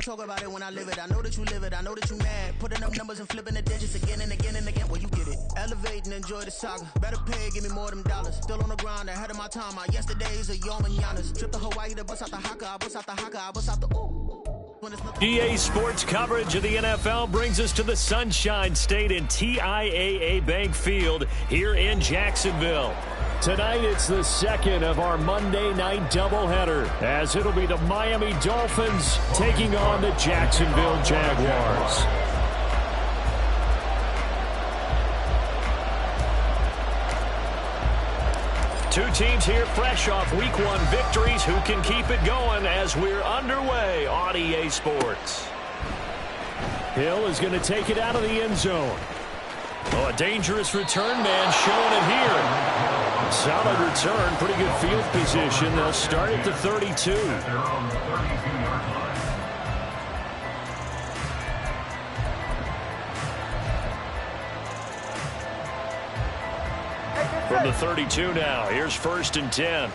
talk about it when I live it. I know that you live it. I know that you mad. Putting up numbers and flipping the digits again and again and again. Well, you get it. Elevate and enjoy the saga. Better pay, give me more of them dollars. Still on the grind, ahead of my time. My yesterdays are your mananas. Trip to Hawaii to bust out the haka. I bust out the haka. I bust out the ooh. EA Sports coverage of the NFL brings us to the Sunshine State in TIAA Bank Field here in Jacksonville. Tonight, it's the second of our Monday night doubleheader, as it'll be the Miami Dolphins taking on the Jacksonville Jaguars. Two teams here fresh off Week 1 victories. Who can keep it going as we're underway on EA Sports? Hill is going to take it out of the end zone. Oh, a dangerous return man showing it here. Solid return, pretty good field position. They'll start at the 32. From the 32 now, here's 1st and 10.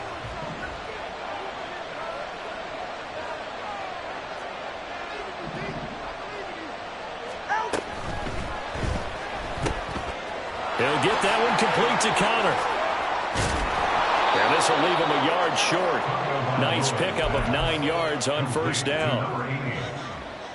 He'll get that one complete to Connor. And this will leave him a yard short. Nice pickup of 9 yards on 1st down.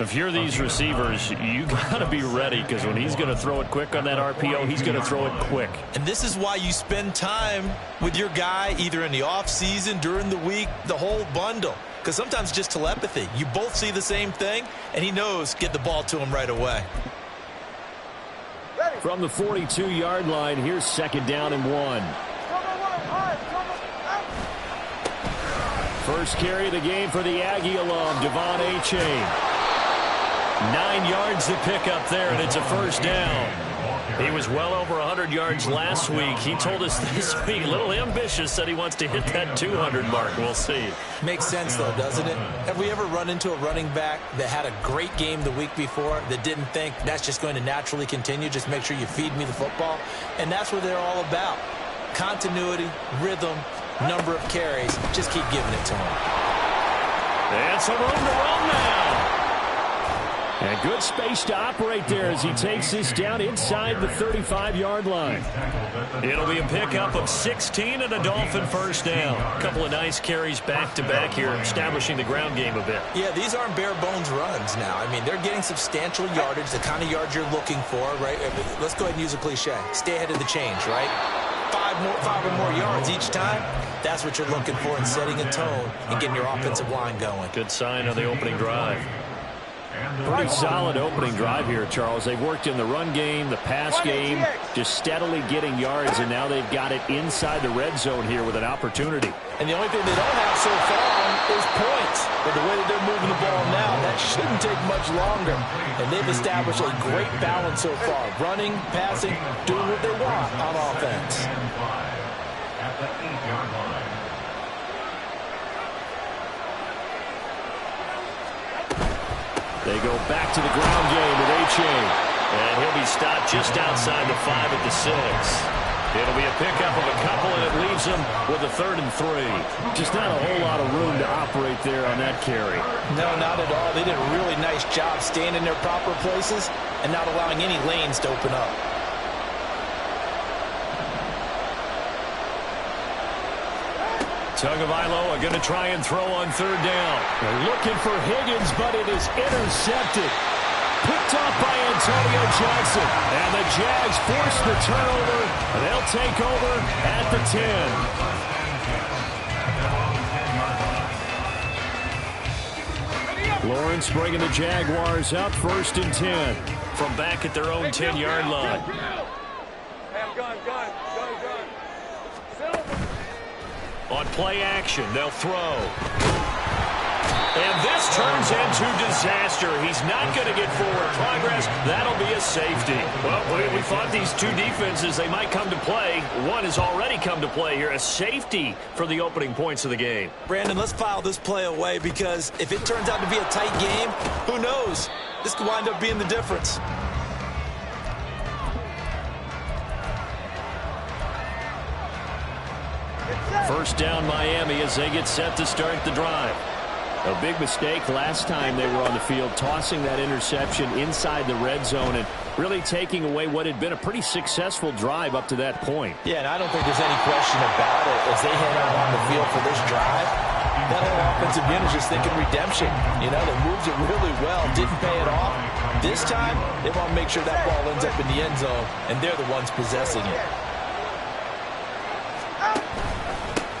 If you're these receivers, you got to be ready, because when he's going to throw it quick on that RPO, he's going to throw it quick. And this is why you spend time with your guy either in the offseason, during the week, the whole bundle. Because sometimes just telepathy. You both see the same thing, and he knows get the ball to him right away. From the 42-yard line, here's 2nd down and 1. First carry of the game for the Aggie alum, Devon Achane. 9 yards to pick up there, and it's a 1st down. He was well over 100 yards last week. He told us this week, a little ambitious, said he wants to hit that 200 mark. We'll see. Makes sense, though, doesn't it? Have we ever run into a running back that had a great game the week before that didn't think that's just going to naturally continue? Just make sure you feed me the football. And that's what they're all about. Continuity, rhythm, number of carries. Just keep giving it to him. And some room to run now. And good space to operate there as he takes this down inside the 35-yard line. It'll be a pickup of 16 and a Dolphin 1st down. A couple of nice carries back-to-back here, establishing the ground game a bit. Yeah, these aren't bare-bones runs now. I mean, they're getting substantial yardage, the kind of yards you're looking for, right? Let's go ahead and use a cliche. Stay ahead of the change, right? Five or more yards each time. That's what you're looking for in setting a tone and getting your offensive line going. Good sign on the opening drive. Pretty solid opening drive here, Charles. They've worked in the run game, the pass game, just steadily getting yards, and now they've got it inside the red zone here with an opportunity. And the only thing they don't have so far is points. But the way that they're moving the ball now, that shouldn't take much longer. And they've established a great balance so far. Running, passing, doing what they want on offense. At the 8-yard line. They go back to the ground game with Achane. And he'll be stopped just outside the 5 at the 6. It'll be a pickup of a couple, and it leaves them with a 3rd and 3. Just not a whole lot of room to operate there on that carry. No, not at all. They did a really nice job staying in their proper places and not allowing any lanes to open up. Tagovailoa are going to try and throw on 3rd down. They're looking for Higgins, but it is intercepted. Picked off by Antonio Johnson. And the Jags force the turnover. They'll take over at the 10. Lawrence bringing the Jaguars up 1st and 10. From back at their own 10-yard line. On play action, they'll throw. And this turns into disaster. He's not going to get forward progress. That'll be a safety. Well, we thought these two defenses, they might come to play. One has already come to play here. A safety for the opening points of the game. Brandon, let's file this play away, because if it turns out to be a tight game, who knows? This could wind up being the difference. First down Miami as they get set to start the drive. A big mistake last time they were on the field, tossing that interception inside the red zone and really taking away what had been a pretty successful drive up to that point. Yeah, and I don't think there's any question about it. As they head out on the field for this drive, that whole offensive unit is just thinking redemption. You know, they moved it really well, didn't pay it off. This time, they want to make sure that ball ends up in the end zone, and they're the ones possessing it.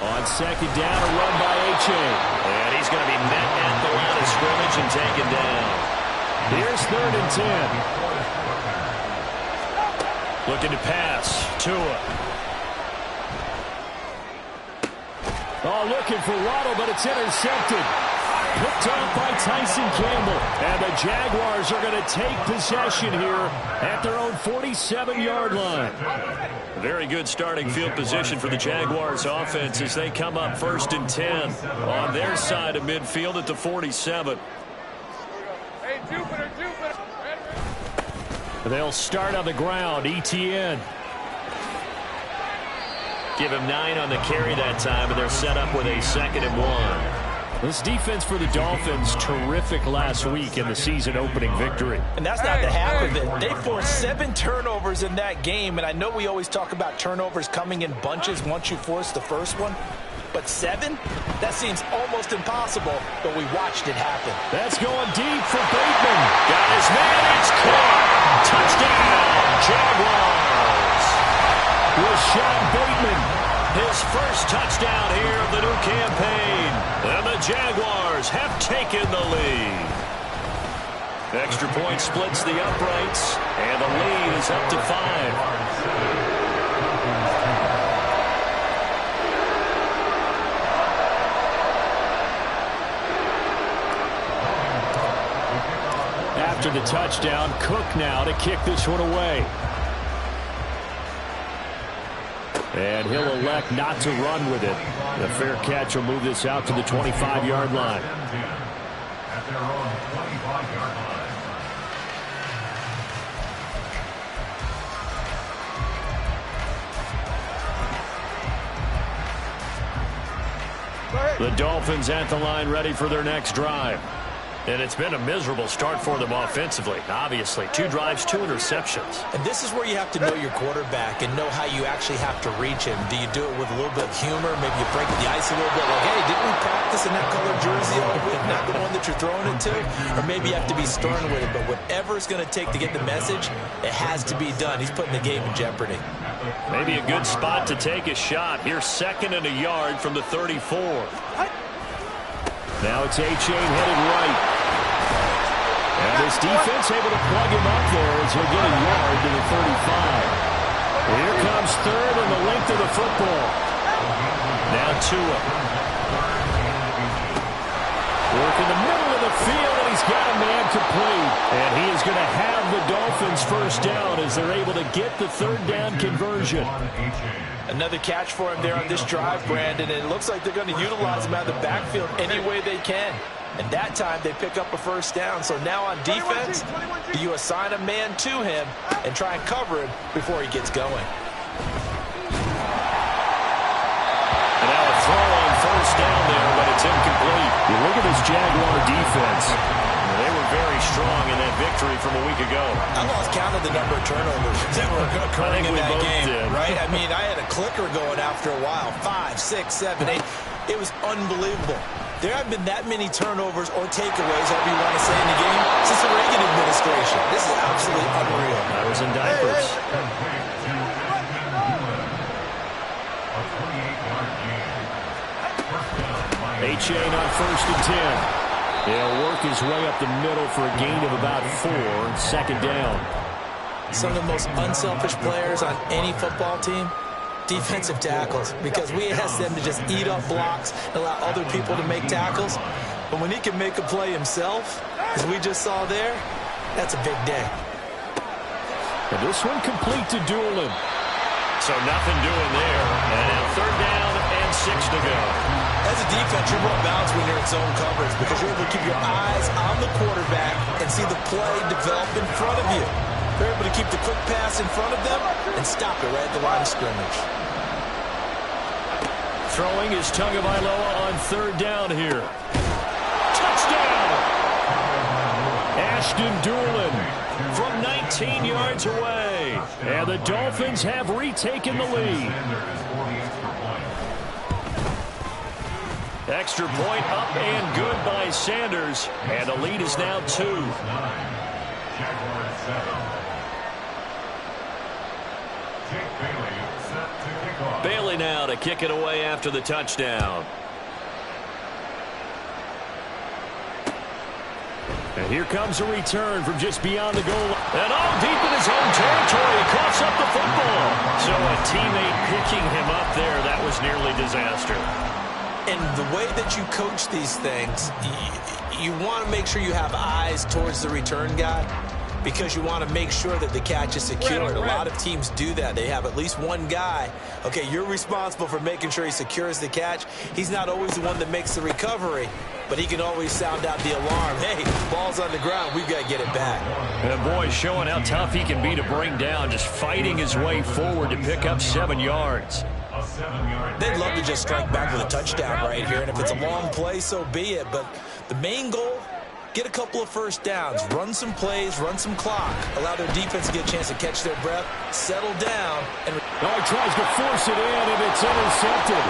On second down, a run by H.A. And he's going to be met at the line of scrimmage and taken down. Here's 3rd and 10. Looking to pass. Tua. Oh, looking for Waddle, but it's intercepted. Picked off by Tyson Campbell. And the Jaguars are going to take possession here at their own 47-yard line. Very good starting field position for the Jaguars offense as they come up 1st and 10 on their side of midfield at the 47. They'll start on the ground. ETN. Give him 9 on the carry that time, and they're set up with a 2nd and 1. This defense for the Dolphins, terrific last week in the season-opening victory. And that's not the half of it. They forced 7 turnovers in that game, and I know we always talk about turnovers coming in bunches once you force the first one. But 7? That seems almost impossible, but we watched it happen. That's going deep for Bateman. Got his man, it's caught. Touchdown, Jaguars. Rashad Bateman. His first touchdown here of the new campaign. And the Jaguars have taken the lead. Extra point splits the uprights, and the lead is up to 5. After the touchdown, Cook now to kick this one away. And he'll elect not to run with it. The fair catch will move this out to the 25-yard line. The Dolphins at the line, ready for their next drive. And it's been a miserable start for them offensively. Obviously, 2 drives, 2 interceptions. And this is where you have to know your quarterback and know how you actually have to reach him. Do you do it with a little bit of humor? Maybe you break the ice a little bit. Like, hey, didn't we practice in that colored jersey all week? Not the one that you're throwing it to? Or maybe you have to be stern with it. But whatever it's going to take to get the message, it has to be done. He's putting the game in jeopardy. Maybe a good spot to take a shot. Here's 2nd and a yard from the 34. Now it's H.A. headed right. And this defense able to plug him up there as he'll get a yard to the 35. Here comes 3rd and the length of the football. Now Tua. Work in the middle of the field, and he's got a man complete. And he is going to have the Dolphins first down as they're able to get the 3rd down conversion. Another catch for him there on this drive, Brandon, and it looks like they're going to utilize him out of the backfield any way they can. And that time they pick up a first down. So now on defense, do you assign a man to him and try and cover him before he gets going? And now a throw on first down there, but it's incomplete. You look at this Jaguar defense. They were very strong in that victory from a week ago. I lost count of the number of turnovers that were occurring in that game, right? I mean, I had a clicker going after a while. 5, 6, 7, 8. It was unbelievable. There haven't been that many turnovers or takeaways, however you want to say, in the game since the Reagan administration. This is absolutely unreal. I was in diapers. H.A. on 1st and 10. He'll work his way up the middle for a gain of about 4, 2nd down. Some of the most unselfish players on any football team, defensive tackles, because we ask them to just eat up blocks and allow other people to make tackles. But when he can make a play himself, as we just saw there, that's a big day. And this one complete to Doolin. So nothing doing there. And now 3rd down and 6 to go. As a defense, you're more balanced when you're in zone coverage because you're able to keep your eyes on the quarterback and see the play develop in front of you. They're able to keep the quick pass in front of them and stop it right at the line of scrimmage. Throwing is Tagovailoa on 3rd down here. touchdown! Ashton Doolin from 19 yards away. And the Dolphins have retaken the lead. Extra point up and good by Sanders. And the lead is now 2. Bailey now to kick it away after the touchdown. And here comes a return from just beyond the goal line. And all deep in his own territory, he coughs up the football. So a teammate picking him up there, that was nearly disaster. And the way that you coach these things, you want to make sure you have eyes towards the return guy because you want to make sure that the catch is secure. And a lot of teams do that. They have at least one guy. Okay, you're responsible for making sure he secures the catch. He's not always the one that makes the recovery, but he can always sound out the alarm. Hey, ball's on the ground. We've got to get it back. And boy, showing how tough he can be to bring down, just fighting his way forward to pick up 7 yards. They'd love to just strike back with a touchdown right here, and if it's a long play, so be it. But the main goal, get a couple of first downs, run some plays, run some clock, allow their defense to get a chance to catch their breath, settle down. And he tries to force it in, and it's intercepted.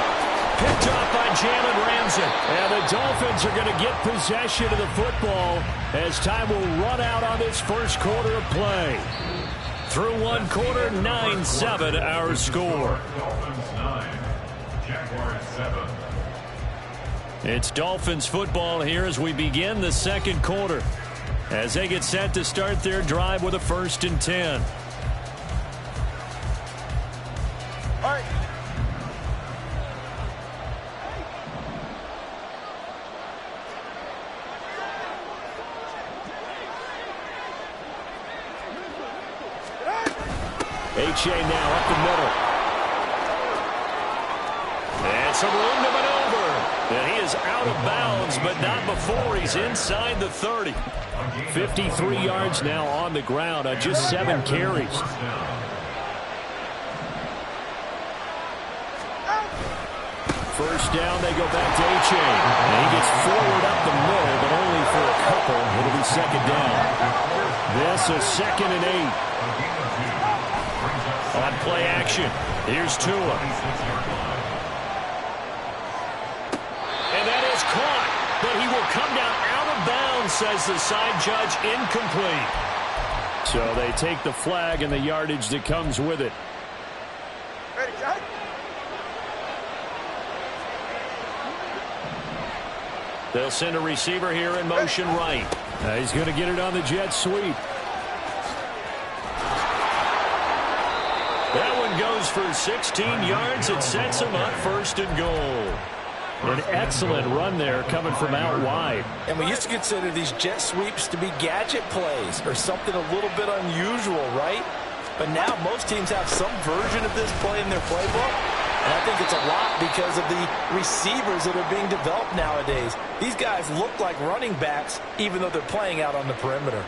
Picked off by Jalen Ramsey. And the Dolphins are going to get possession of the football as time will run out on this first quarter of play. Through one quarter, 9-7 our score. It's Dolphins football here as we begin the second quarter, as they get set to start their drive with a 1st and 10. All right. H.A. now up the middle. And some room to maneuver. And he is out of bounds, but not before he's inside the 30. 53 yards now on the ground on just 7 carries. First down, they go back to H.A. And he gets forward up the middle, but only for a couple. It'll be 2nd down. This is 2nd and 8. On play action, here's Tua. And that is caught, but he will come down out of bounds, says the side judge, incomplete. So they take the flag and the yardage that comes with it. Ready, Jack? They'll send a receiver here in motion right. He's going to get it on the jet sweep. That one goes for 16 yards. It sets him up 1st and goal. An excellent run there coming from out wide. And we used to consider these jet sweeps to be gadget plays or something a little bit unusual, right? But now most teams have some version of this play in their playbook. And I think it's a lot because of the receivers that are being developed nowadays. These guys look like running backs even though they're playing out on the perimeter.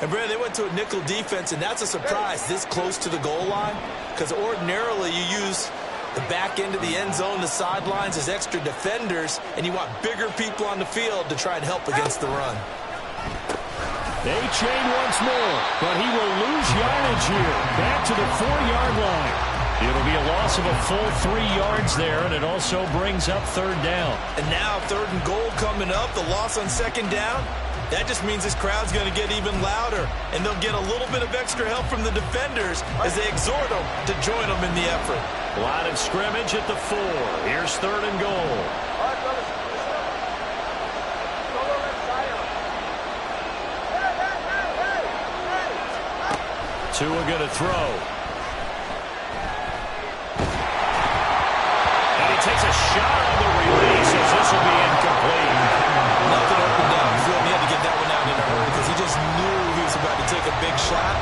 And, Brad, they went to a nickel defense, and that's a surprise this close to the goal line because ordinarily you use the back end of the end zone, the sidelines as extra defenders, and you want bigger people on the field to try and help against the run. A-Chain once more, but he will lose yardage here. Back to the 4-yard line. It'll be a loss of a full 3 yards there, and it also brings up 3rd down. And now 3rd and goal coming up, the loss on 2nd down. That just means this crowd's going to get even louder, and they'll get a little bit of extra help from the defenders as they exhort them to join them in the effort. Line of scrimmage at the 4. Here's 3rd and goal. All right, brothers. Tua going to throw. And he takes a shot on the release as this will be incomplete. Nothing opened up. He had to get that one out in a hurry because he just knew he was about to take a big shot.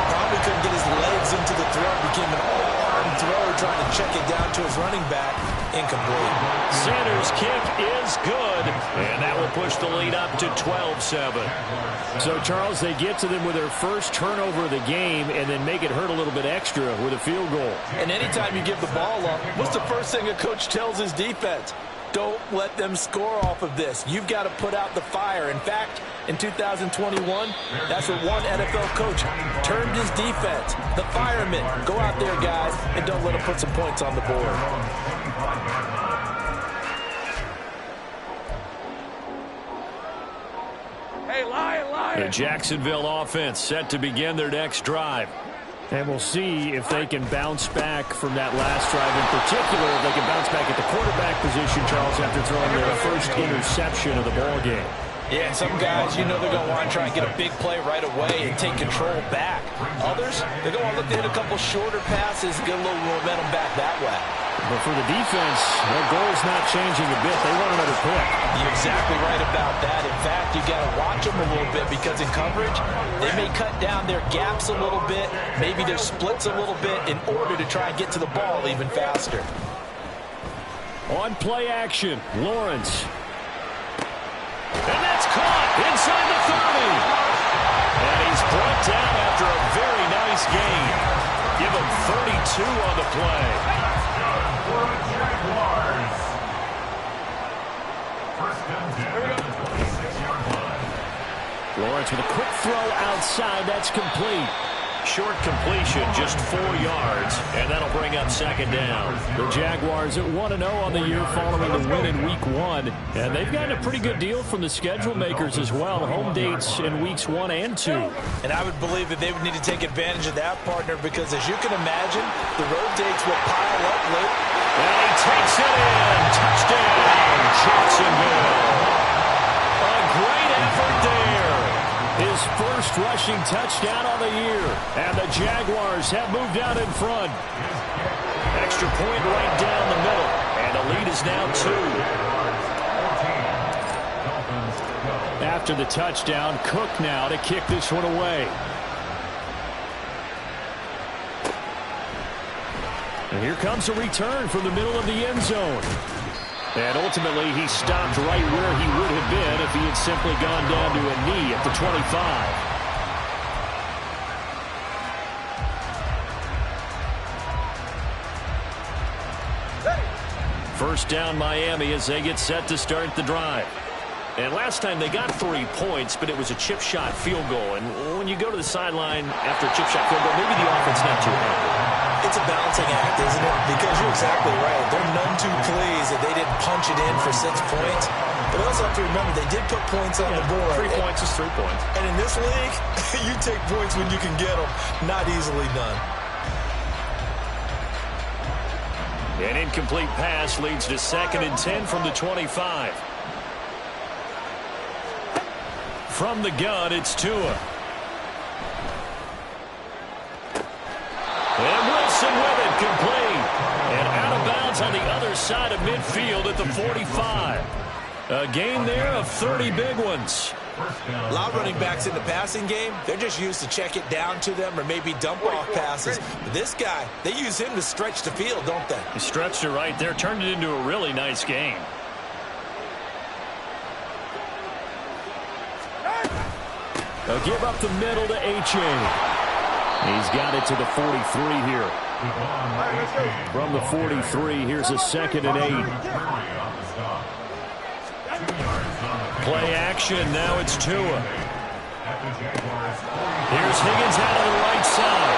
Probably couldn't get his legs into the throw. Became an all-arm thrower trying to check it down to his running back. Incomplete. Sanders' kick is good, and that will push the lead up to 12-7. So, Charles, they get to them with their first turnover of the game and then make it hurt a little bit extra with a field goal. And anytime you give the ball up, what's the first thing a coach tells his defense? Don't let them score off of this. You've got to put out the fire. In fact, in 2021, that's what one NFL coach termed his defense. The firemen. Go out there, guys, and don't let them put some points on the board. Hey, Lion. The Jacksonville offense set to begin their next drive. And we'll see if they can bounce back from that last drive in particular, if they can bounce back at the quarterback position, Charles, after throwing their first interception of the ball game. Yeah, some guys, you know they're going to want to try and get a big play right away and take control back. Others, they're going to look to hit a couple shorter passes and get a little momentum back that way. But for the defense, their goal's not changing a bit. They want another pick. You're exactly right about that. In fact, you've got to watch them a little bit because in coverage, they may cut down their gaps a little bit, maybe their splits a little bit in order to try and get to the ball even faster. On play action, Lawrence. And that's caught inside the 30. And he's brought down after a very nice gain. Give him 32 on the play. Lawrence with a quick throw outside. That's complete. Short completion, just 4 yards, and that'll bring up second down. The Jaguars at 1-0 on the year following the win in Week 1, and they've gotten a pretty good deal from the schedule makers as well. Home dates in Weeks 1 and 2. And I would believe that they would need to take advantage of that, partner, because as you can imagine, the road dates will pile up late. And he takes it in. Touchdown, Jacksonville. A great effort there. His first rushing touchdown on the year. And the Jaguars have moved out in front. Extra point right down the middle. And the lead is now 2. After the touchdown, Cook now to kick this one away. And here comes a return from the middle of the end zone. And ultimately, he stopped right where he would have been if he had simply gone down to a knee at the 25. First down, Miami, as they get set to start the drive. And last time they got 3 points, but it was a chip shot field goal. And when you go to the sideline after a chip shot field goal, maybe the offense not too happy. It's a balancing act, isn't it? Because you're exactly right. They're none too pleased that they didn't punch it in for 6 points. But also have to remember, they did put points on the board. 3 points is 3 points. And in this league, you take points when you can get them. Not easily done. An incomplete pass leads to 2nd and 10 from the 25. From the gun, it's Tua. And Wilson with it, complete. And out of bounds on the other side of midfield at the 45. A gain there of 30 big ones. A lot of running backs in the passing game, they're just used to check it down to them or maybe dump off passes. But this guy, they use him to stretch the field, don't they? He stretched it right there, turned it into a really nice game. They'll give up the middle to H.A. He's got it to the 43 here. From the 43, here's a 2nd and 8. Play action, now it's Tua. Here's Higgins out of the right side.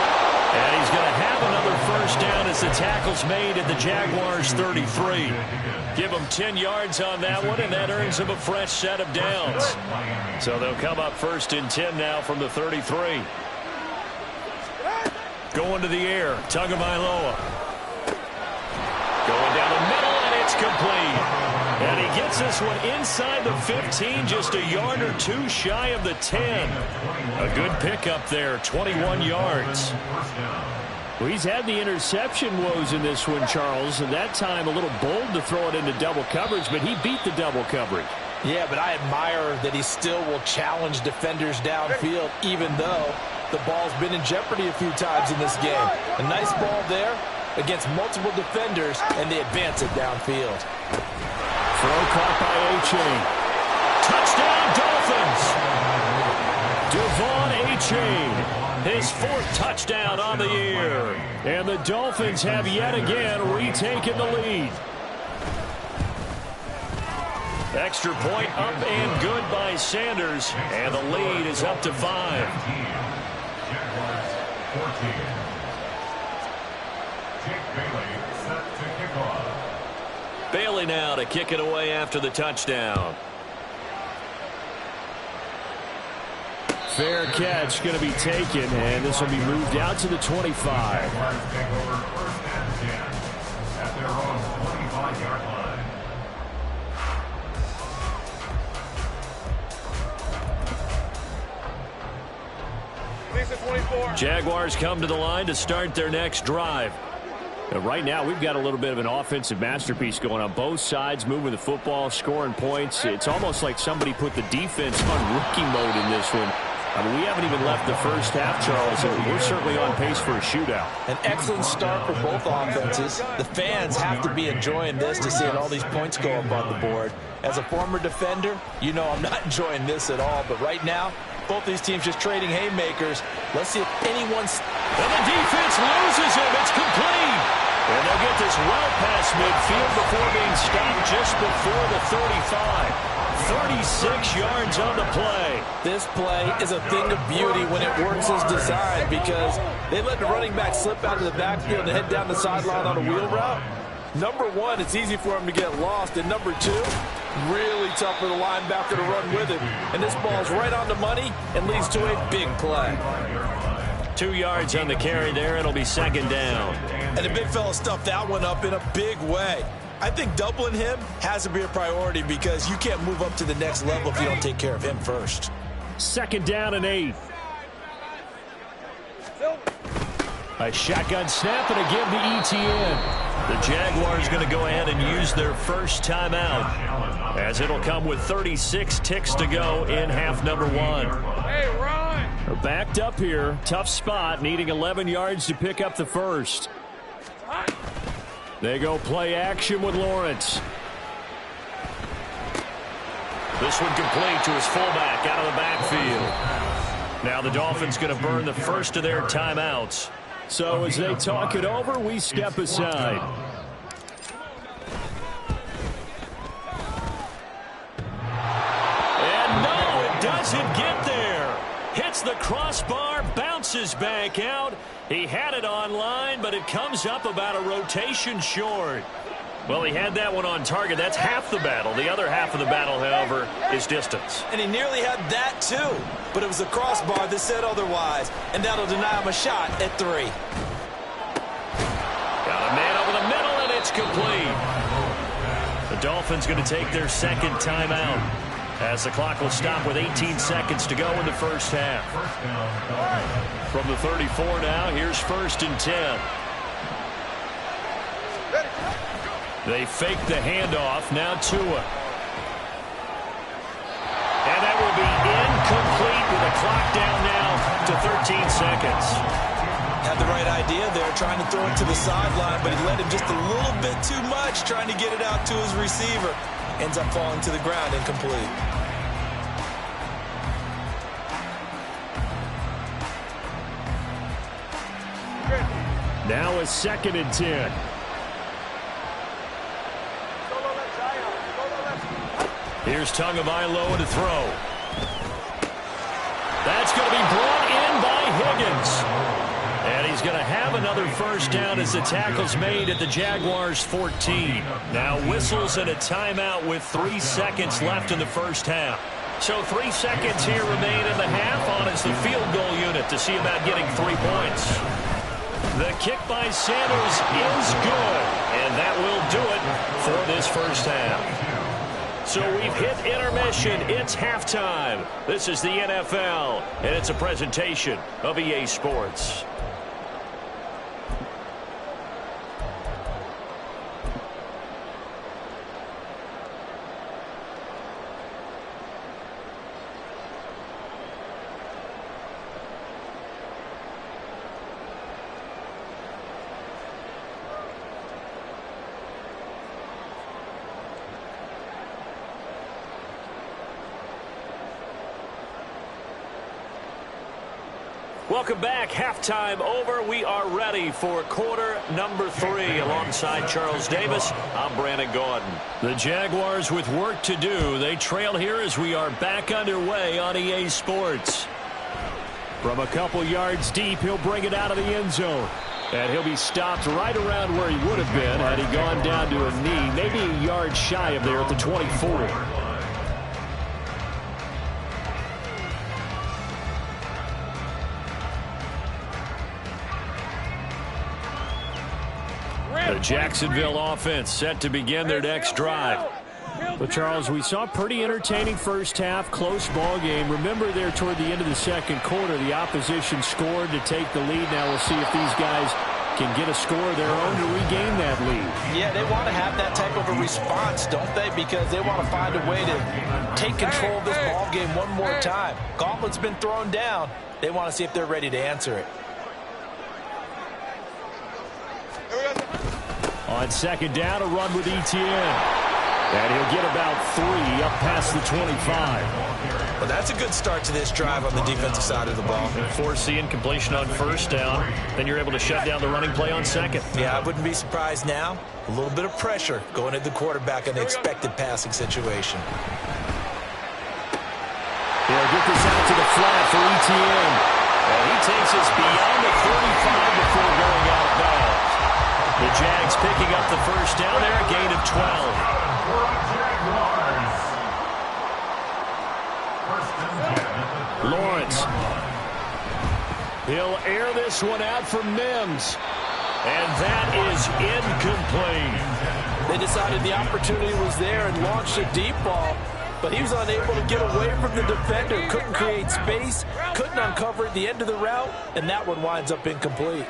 And he's going to have another first down as the tackle's made at the Jaguars' 33. Give him 10 yards on that one, and that earns him a fresh set of downs. So they'll come up 1st and 10 now from the 33. Going to the air, Tagovailoa. Going down the middle, and it's complete. And he gets this one inside the 15, just a yard or 2 shy of the 10. A good pickup there, 21 yards. Well, he's had the interception woes in this one, Charles, and that time a little bold to throw it into double coverage, but he beat the double coverage. Yeah, but I admire that he still will challenge defenders downfield, even though the ball's been in jeopardy a few times in this game. A nice ball there against multiple defenders, and they advance it downfield. Throw caught by H.A. Touchdown, Dolphins. Devon H.A. His 4th touchdown on the year. And the Dolphins have yet again retaken the lead. Extra point up and good by Sanders, and the lead is up to 5. Jaguars 14. Jake Bailey set to kick off. Bailey now to kick it away after the touchdown. Fair catch going to be taken, and this will be moved out to the 25. Jaguars take over first and 10 at their own 25-yard line. Jaguars come to the line to start their next drive. Now, right now, we've got a little bit of an offensive masterpiece going on both sides, moving the football, scoring points. It's almost like somebody put the defense on rookie mode in this one. I mean, we haven't even left the first half, Charles, and we're certainly on pace for a shootout. An excellent start for both offenses. The fans have to be enjoying this to seeing all these points go up on the board. As a former defender, you know I'm not enjoying this at all, but right now, both these teams just trading haymakers. Let's see if anyone's... And the defense loses him. It's complete. And they'll get this well past midfield before being stopped just before the 35. 36 yards on the play. This play is a thing of beauty when it works as designed because they let the running back slip out of the backfield and head down the sideline on a wheel route. Number one, it's easy for him to get lost. And number two, really tough for the linebacker to run with it. And this ball's right on the money and leads to a big play. 2 yards on the carry there. It'll be second down. And the big fella stuffed that one up in a big way. I think doubling him has to be a priority because you can't move up to the next level if you don't take care of him first. Second down and 8. A shotgun snap and a give to ETN. The Jaguars going to go ahead and use their first timeout as it'll come with 36 ticks to go in half number 1. Hey, Ron! They're backed up here. Tough spot, needing 11 yards to pick up the first. They go play action with Lawrence. This one complete to his fullback out of the backfield. Now the Dolphins going to burn the first of their timeouts. So as they talk it over, we step aside. And no, it doesn't get there. Hits the crossbar, bounces back out. He had it online, but it comes up about a rotation short. Well, he had that one on target. That's half the battle. The other half of the battle, however, is distance. And he nearly had that, too. But it was the crossbar that said otherwise, and that'll deny him a shot at 3. Got a man over the middle, and it's complete. The Dolphins going to take their second timeout as the clock will stop with 18 seconds to go in the first half. From the 34 now, here's first and 10. They fake the handoff. Now Tua. And that will be incomplete with a clock down now to 13 seconds. Had the right idea there, trying to throw it to the sideline, but he let him just a little bit too much, trying to get it out to his receiver. Ends up falling to the ground incomplete. Now a second and 10. Here's Tagovailoa to throw. That's going to be brought in by Higgins. And he's going to have another first down as the tackle's made at the Jaguars' 14. Now whistles and a timeout with 3 seconds left in the first half. So 3 seconds here remain in the half on as the field goal unit to see about getting 3 points. The kick by Sanders is good, and that will do it for this first half. So we've hit intermission. It's halftime. This is the NFL, and it's a presentation of EA Sports. Welcome back. Halftime over. We are ready for quarter number 3. Alongside Charles Davis, I'm Brandon Gaudin. The Jaguars with work to do. They trail here as we are back underway on EA Sports. From a couple yards deep, he'll bring it out of the end zone. And he'll be stopped right around where he would have been had he gone down to a knee, maybe a yard shy of there at the 24. The Jacksonville offense set to begin their next drive. But, Charles, we saw a pretty entertaining first half, close ball game. Remember there toward the end of the second quarter, the opposition scored to take the lead. Now we'll see if these guys can get a score of their own to regain that lead. Yeah, they want to have that type of a response, don't they? Because they want to find a way to take control of this ball game one more time. Gauntlet's been thrown down. They want to see if they're ready to answer it. On second down, a run with Etienne. And he'll get about 3 up past the 25. Well, that's a good start to this drive on the defensive side of the ball. Forcing completion on first down. Then you're able to shut down the running play on second. Yeah, I wouldn't be surprised now. A little bit of pressure going at the quarterback in the expected passing situation. He'll get this out to the flat for Etienne. And he takes us beyond the 35 before going out of bounds. The Jags picking up the first down there, a gain of 12. Lawrence. He'll air this one out for Mims. And that is incomplete. They decided the opportunity was there and launched a deep ball, but he was unable to get away from the defender. Couldn't create space, couldn't uncover at the end of the route, and that one winds up incomplete.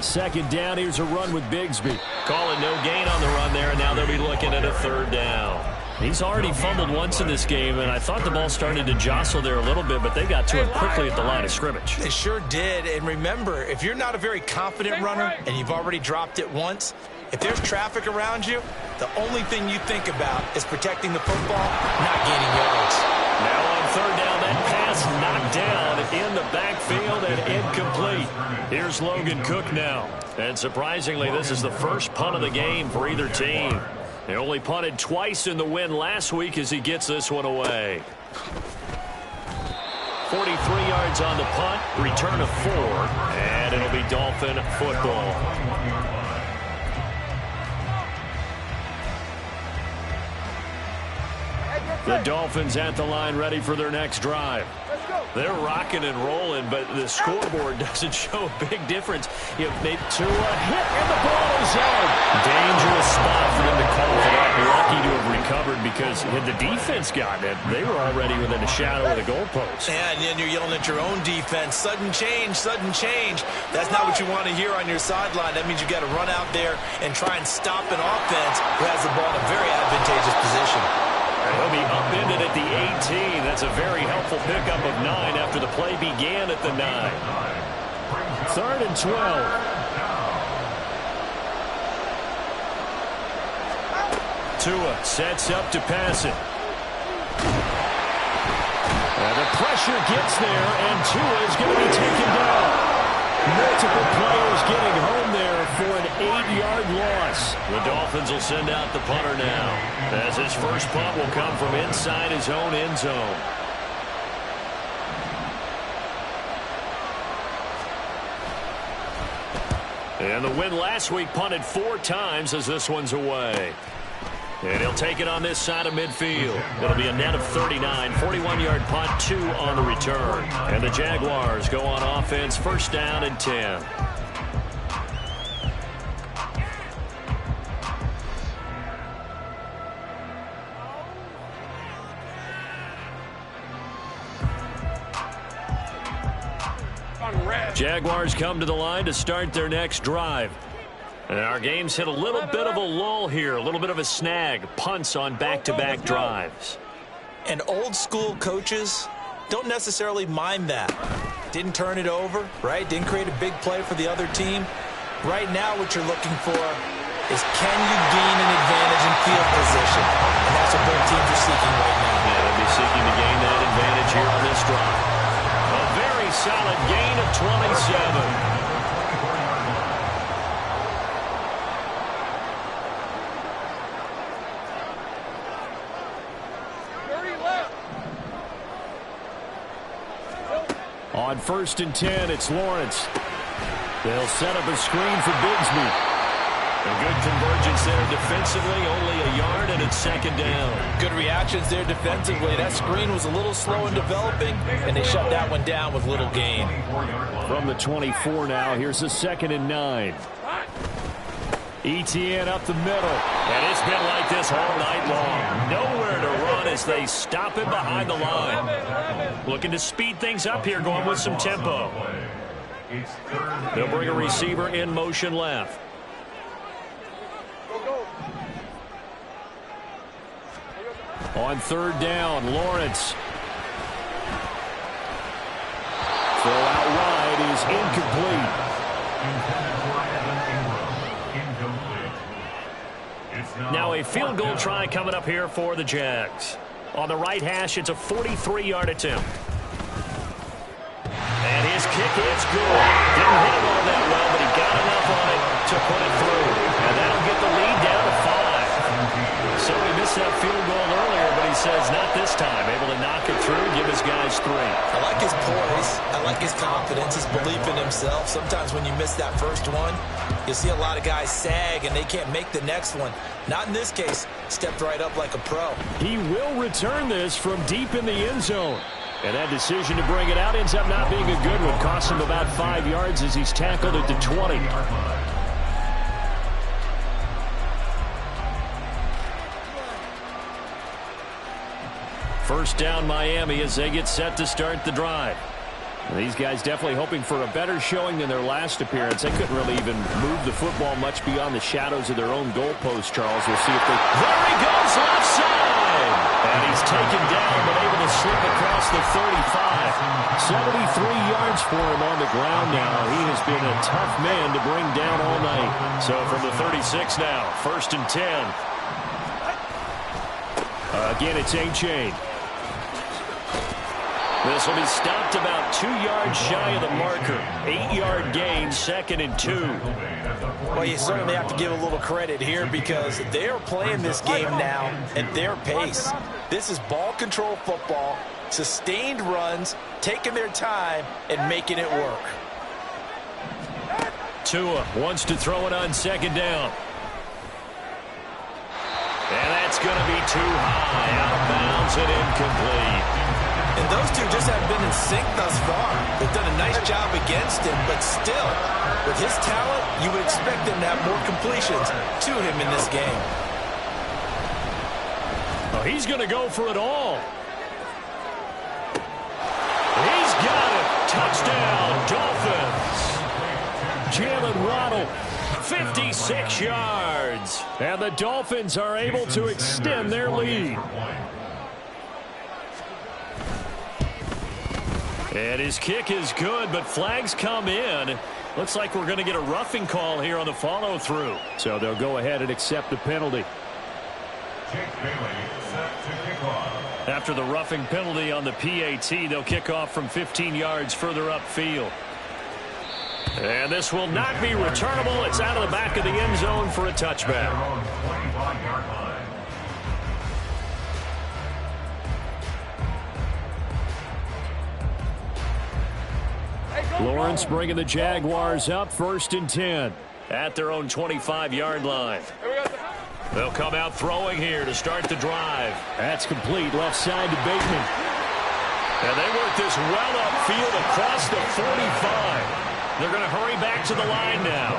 Second down, here's a run with Bigsby. Calling no gain on the run there, and now they'll be looking at a third down. He's already fumbled once in this game, and I thought the ball started to jostle there a little bit, but they got to him quickly at the line of scrimmage. They sure did, and remember, if you're not a very confident runner and you've already dropped it once, if there's traffic around you, the only thing you think about is protecting the football, not gaining yards. Now on third down, that pass knocked down in the backfield and incomplete. Here's Logan Cook now. And surprisingly, this is the first punt of the game for either team. They only punted twice in the win last week as he gets this one away. 43 yards on the punt, return of 4, and it'll be Dolphin football. The Dolphins at the line ready for their next drive. They're rocking and rolling, but the scoreboard doesn't show a big difference. You made Tua hit, and the ball is out. Dangerous spot for them to call it up. Lucky to have recovered because had the defense gotten it, they were already within a shadow of the goalpost. Yeah, and then you're yelling at your own defense. Sudden change, sudden change. That's not what you want to hear on your sideline. That means you got to run out there and try and stop an offense who has the ball in a very advantageous position. He'll be upended at the 18. That's a very helpful pickup of 9 after the play began at the 9. 3rd and 12. Tua sets up to pass it. And the pressure gets there, and Tua is going to be taken down. Multiple players getting home there for an 8-yard loss. The Dolphins will send out the punter now, as his first punt will come from inside his own end zone. And the win last week punted 4 times as this one's away. And he'll take it on this side of midfield. It'll be a net of 39, 41-yard punt, 2 on the return. And the Jaguars go on offense, first down and 10. Jaguars come to the line to start their next drive. And our game's hit a little bit of a lull here, a little bit of a snag. Punts on back-to-back drives. And old-school coaches don't necessarily mind that. Didn't turn it over, right? Didn't create a big play for the other team. Right now what you're looking for is can you gain an advantage in field position? And that's what both teams are seeking right now. Yeah, they'll be seeking to gain that advantage here on this drive. A solid gain of 27. On 1st and 10, it's Lawrence. They'll set up a screen for Bigsby. A good convergence there defensively, only a yard, and it's 2nd down. Good reactions there defensively. That screen was a little slow in developing, and they shut that one down with little gain. From the 24 now, here's a 2nd and 9. ETN up the middle. And it's been like this all night long. Nowhere to run as they stop him behind the line. Looking to speed things up here, going with some tempo. They'll bring a receiver in motion left. On 3rd down, Lawrence. Throw out wide is incomplete. Now a field goal try coming up here for the Jags. On the right hash, it's a 43-yard attempt. And his kick is good. Didn't hit it all that well, but he got enough on it to put it through. And that'll get the lead down to 5. So he missed that field goal earlier, but he says not this time. Able to knock it through, give his guys 3. I like his poise. I like his confidence, his belief in himself. Sometimes when you miss that first one, you see a lot of guys sag and they can't make the next one. Not in this case. Stepped right up like a pro. He will return this from deep in the end zone. And that decision to bring it out ends up not being a good one. Costs him about 5 yards as he's tackled at the 20. First down Miami as they get set to start the drive. And these guys definitely hoping for a better showing than their last appearance. They couldn't really even move the football much beyond the shadows of their own goalpost, Charles. We'll see if they... There he goes, left side! And he's taken down, but able to slip across the 35. 73 yards for him on the ground now. He has been a tough man to bring down all night. So from the 36 now, 1st and 10. Again, it's A-Chain. This will be stopped about 2 yards shy of the marker. 8-yard gain, 2nd and 2. Well, you certainly have to give a little credit here because they are playing this game now at their pace. This is ball control football, sustained runs, taking their time, and making it work. Tua wants to throw it on 2nd down. And that's going to be too high. Out of bounds and incomplete. And those two just haven't been in sync thus far. They've done a nice job against him, but still, with his talent, you would expect him to have more completions to him in this game. Oh, he's going to go for it all. He's got it. Touchdown, Dolphins. Jalen Waddle, 56 yards. And the Dolphins are able to extend their lead. And his kick is good, but flags come in. Looks like we're going to get a roughing call here on the follow-through. So they'll go ahead and accept the penalty. After the roughing penalty on the PAT, they'll kick off from 15 yards further upfield. And this will not be returnable. It's out of the back of the end zone for a touchback. Lawrence bringing the Jaguars up 1st and 10 at their own 25-yard line. They'll come out throwing here to start the drive. That's complete left side to Bateman. And they work this well upfield across the 45. They're going to hurry back to the line now.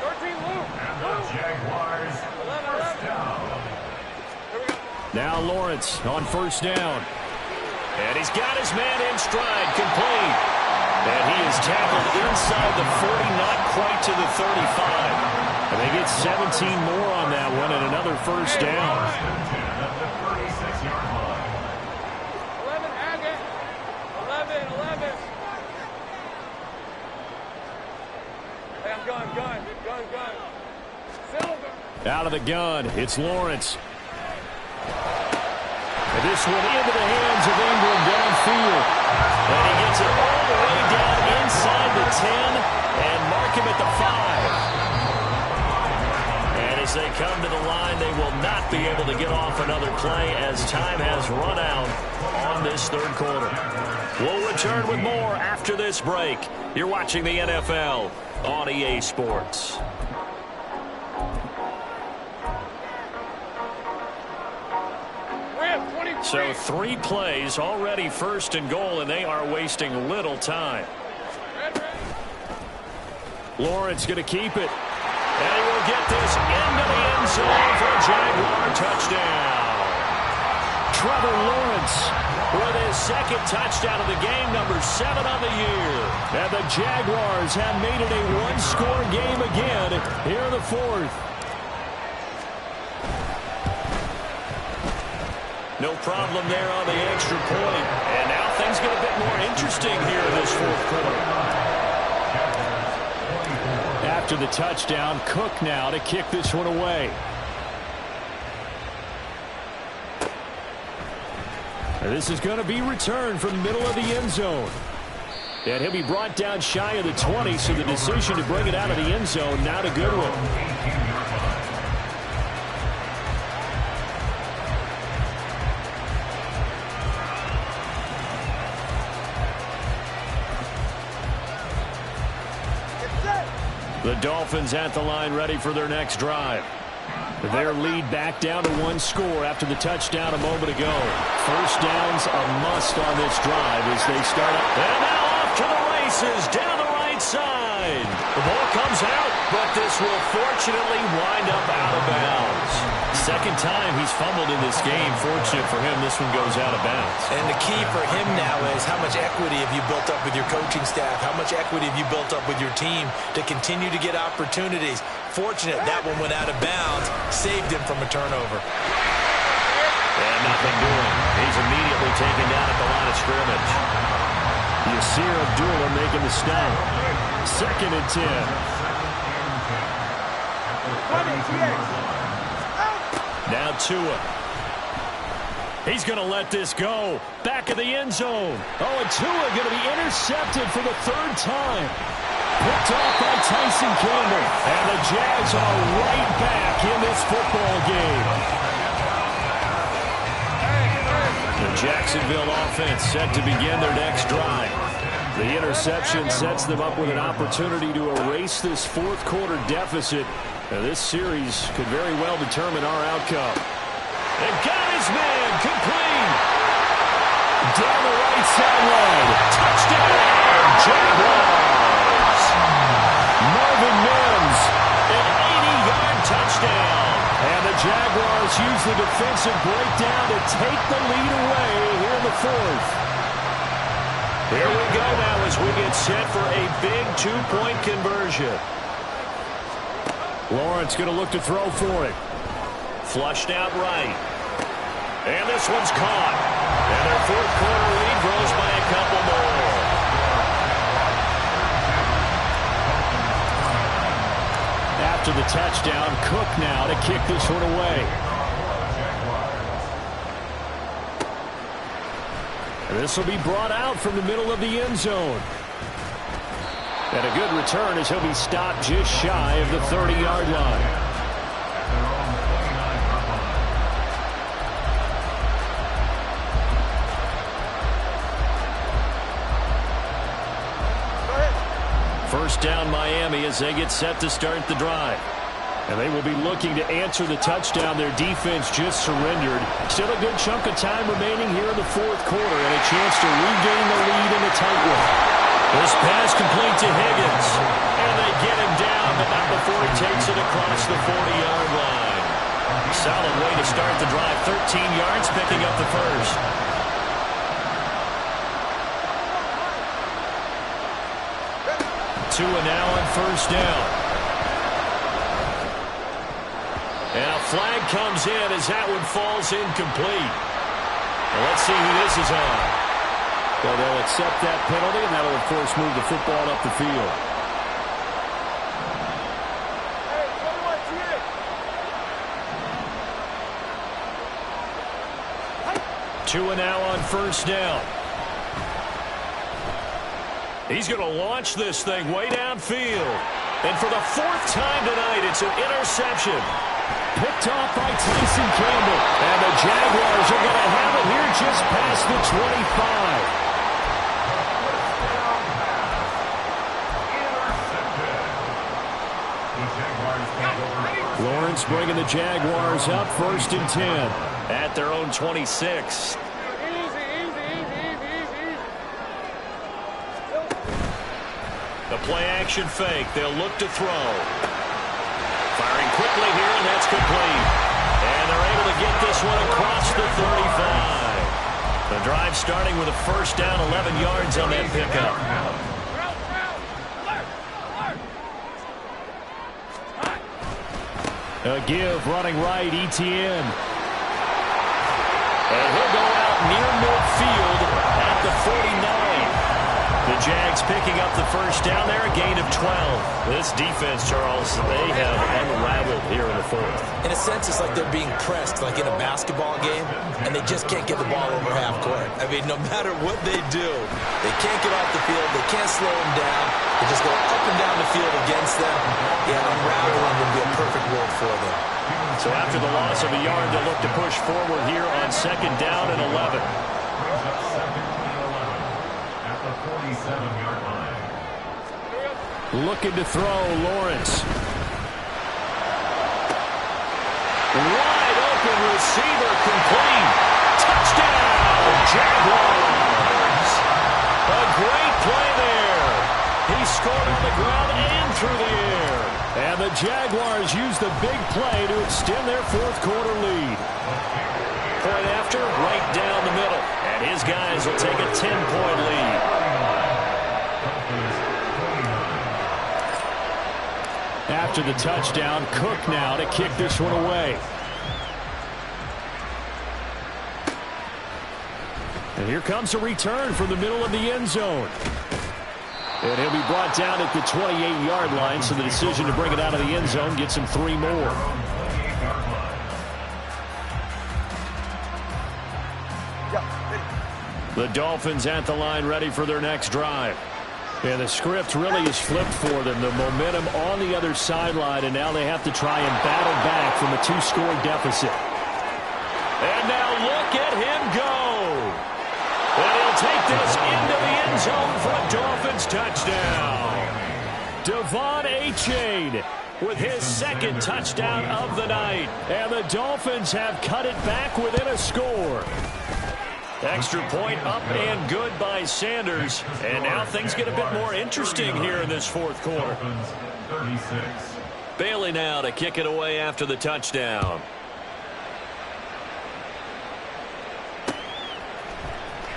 13 loop. Jaguars first down. Now Lawrence on 1st down. And he's got his man in stride, complete. And he is tackled inside the 40, not quite to the 35. And they get 17 more on that one and another 1st down. 11, Agate. 11. Hey, I'm gun. Silver. Out of the gun, it's Lawrence. And this one into the hands of Ingram downfield. And he gets it come to the line. They will not be able to get off another play as time has run out on this third quarter. We'll return with more after this break. You're watching the NFL on EA Sports. So 3 plays, already first and goal, and they are wasting little time. Lawrence going to keep it. And he will get this into the end zone for a Jaguar touchdown. Trevor Lawrence with his second touchdown of the game, number 7 on the year. And the Jaguars have made it a one-score game again here in the fourth. No problem there on the extra point. And now things get a bit more interesting here in this fourth quarter. After the touchdown, Cook now to kick this one away. And this is going to be returned from the middle of the end zone. And he'll be brought down shy of the 20, so the decision to bring it out of the end zone, not a good one. The Dolphins at the line ready for their next drive. Their lead back down to 1 score after the touchdown a moment ago. First down's a must on this drive as they start up. And now off to the races down the right side. The ball comes out, but this will fortunately wind up out of bounds. Second time he's fumbled in this game. Fortunate for him, this one goes out of bounds. And the key for him now is how much equity have you built up with your coaching staff? How much equity have you built up with your team to continue to get opportunities? Fortunate that one went out of bounds, saved him from a turnover. And nothing doing. He's immediately taken down at the line of scrimmage. Yasir Abdullah making the stop. 2nd and 10. Now Tua. He's going to let this go. Back of the end zone. Oh, and Tua going to be intercepted for the 3rd time. Picked off by Tyson Campbell. And the Jags are right back in this football game. The Jacksonville offense set to begin their next drive. The interception sets them up with an opportunity to erase this fourth quarter deficit. Now, this series could very well determine our outcome. And got his man complete. Down the right sideline. Touchdown, Jaguars. Marvin Mims, an 80-yard touchdown. And the Jaguars use the defensive breakdown to take the lead away here in the fourth. Here we go now as we get set for a big 2-point conversion. Lawrence going to look to throw for it. Flushed out right. And this one's caught. And their fourth quarter lead grows by a couple more. After the touchdown, Cook now to kick this one away. And this will be brought out from the middle of the end zone. And a good return as he'll be stopped just shy of the 30-yard line. First down Miami as they get set to start the drive. And they will be looking to answer the touchdown their defense just surrendered. Still a good chunk of time remaining here in the fourth quarter and a chance to regain the lead in a tight one. This pass complete to Higgins. And they get him down, but not before he takes it across the 40-yard line. Solid way to start the drive. 13 yards, picking up the first. Tua now on first down. And a flag comes in as that one falls incomplete. Well, let's see who this is on. Well, they'll accept that penalty, and that'll, of course, move the football up the field. Tua now on first down. He's going to launch this thing way downfield. And for the 4th time tonight, it's an interception. picked off by Tyson Campbell. And the Jaguars are going to have it here just past the 25. Lawrence bringing the Jaguars up 1st and 10 at their own 26. Easy. The play action fake. They'll look to throw. Firing quickly here, and that's complete. And they're able to get this one across the 35. The drive starting with a first down, 11 yards on that pickup. A give running right, Etienne. And he'll go out near midfield at the 49. The Jags picking up the first down there, a gain of 12. This defense, Charles, they have unraveled here in the fourth. In a sense, it's like they're being pressed like in a basketball game, and they just can't get the ball over half court. I mean, no matter what they do, they can't get off the field. They can't slow them down. They just go up and down the field against them. Yeah, unraveling would be a perfect word for them. So after the loss of a yard, they'll look to push forward here on 2nd down and 11. Looking to throw, Lawrence. Wide open receiver, complete. Touchdown, Jaguars. A great play there. He scored on the ground and through the air. And the Jaguars use the big play to extend their 4th quarter lead. Point after, right down the middle. And his guys will take a 10-point lead. After the touchdown, Cook now to kick this one away. And here comes a return from the middle of the end zone. And he'll be brought down at the 28-yard line, so the decision to bring it out of the end zone gets him 3 more. The Dolphins at the line ready for their next drive. And the script really is flipped for them. The momentum on the other sideline, and now they have to try and battle back from a 2-score deficit. And now look at him go. And he'll take this into the end zone for a Dolphins touchdown. Devon Achane with his 2nd touchdown of the night. And the Dolphins have cut it back within a score. Extra point up and good by Sanders. And now things get a bit more interesting here in this 4th quarter. Bailey now to kick it away after the touchdown.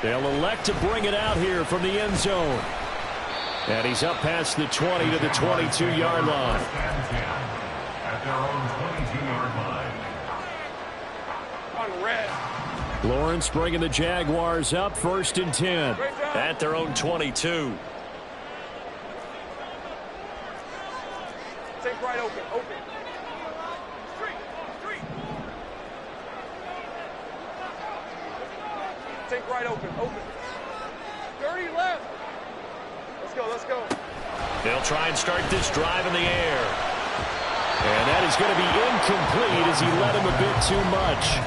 They'll elect to bring it out here from the end zone. And he's up past the 20 to the 22-yard line. At their own 22-yard line. On red. Lawrence bringing the Jaguars up 1st and 10. At their own 22. Take right open. Take right open. Dirty left. Let's go. They'll try and start this drive in the air. And that is going to be incomplete as he led him a bit too much.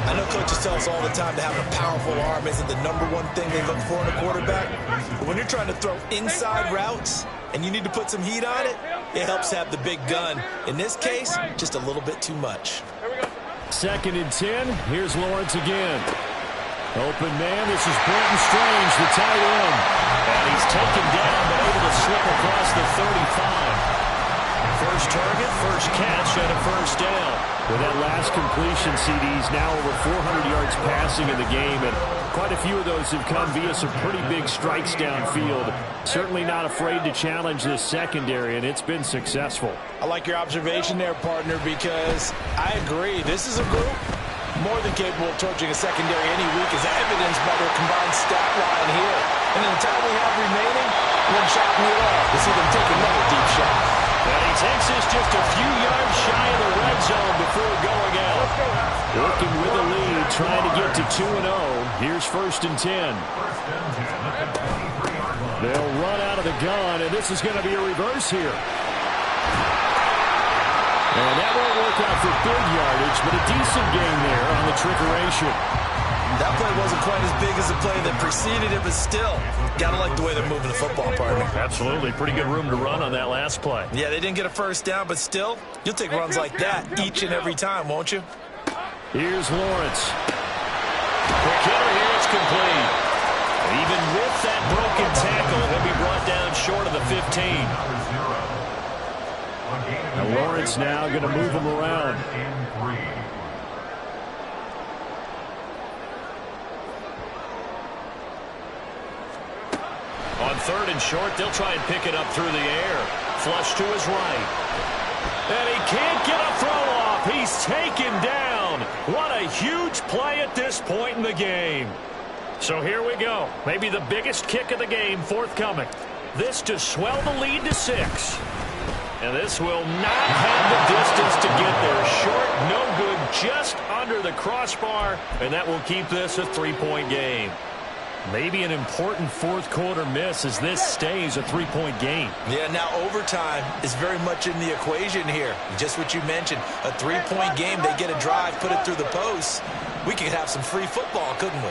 I know coaches tell us all the time to have a powerful arm isn't the #1 thing they look for in a quarterback. But when you're trying to throw inside routes and you need to put some heat on it, it helps have the big gun. In this case, just a little bit too much. 2nd and 10. Here's Lawrence again. Open man. This is Brenton Strange, the tight end. And he's taken down but able to slip across the 35. First target, first catch, and a first down. With that last completion, CD's now over 400 yards passing in the game, and quite a few of those have come via some pretty big strikes downfield. Certainly not afraid to challenge this secondary, and it's been successful. I like your observation there, partner, because I agree. This is a group more than capable of torching a secondary any week, as evidenced by their combined stat line here. And in the time we have remaining, it wouldn't shock me at all to see them take another deep shot. And he takes this just a few yards shy of the red zone before going out. Working with the lead, trying to get to 2-0. Here's 1st and 10. They'll run out of the gun, and this is going to be a reverse here. And that won't work out for big yardage, but a decent gain there on the trickeration. That play wasn't quite as big as the play that preceded it, but still, gotta like the way they're moving the football, partner. Absolutely. Pretty good room to run on that last play. Yeah, they didn't get a first down, but still, you'll take runs like that each and every time, won't you? Here's Lawrence. Quick hitter here, it's complete. Even with that broken tackle, he'll be brought down short of the 15. Now Lawrence now going to move him around. On 3rd and short, they'll try and pick it up through the air. Flush to his right. And he can't get a throw off. He's taken down. What a huge play at this point in the game. So here we go. Maybe the biggest kick of the game forthcoming. This to swell the lead to 6. And this will not have the distance to get there. Short, no good, just under the crossbar. And that will keep this a 3-point game. Maybe an important fourth quarter miss as this stays a 3-point game. Yeah, now overtime is very much in the equation here. Just what you mentioned, a 3-point game. They get a drive, put it through the posts. We could have some free football, couldn't we?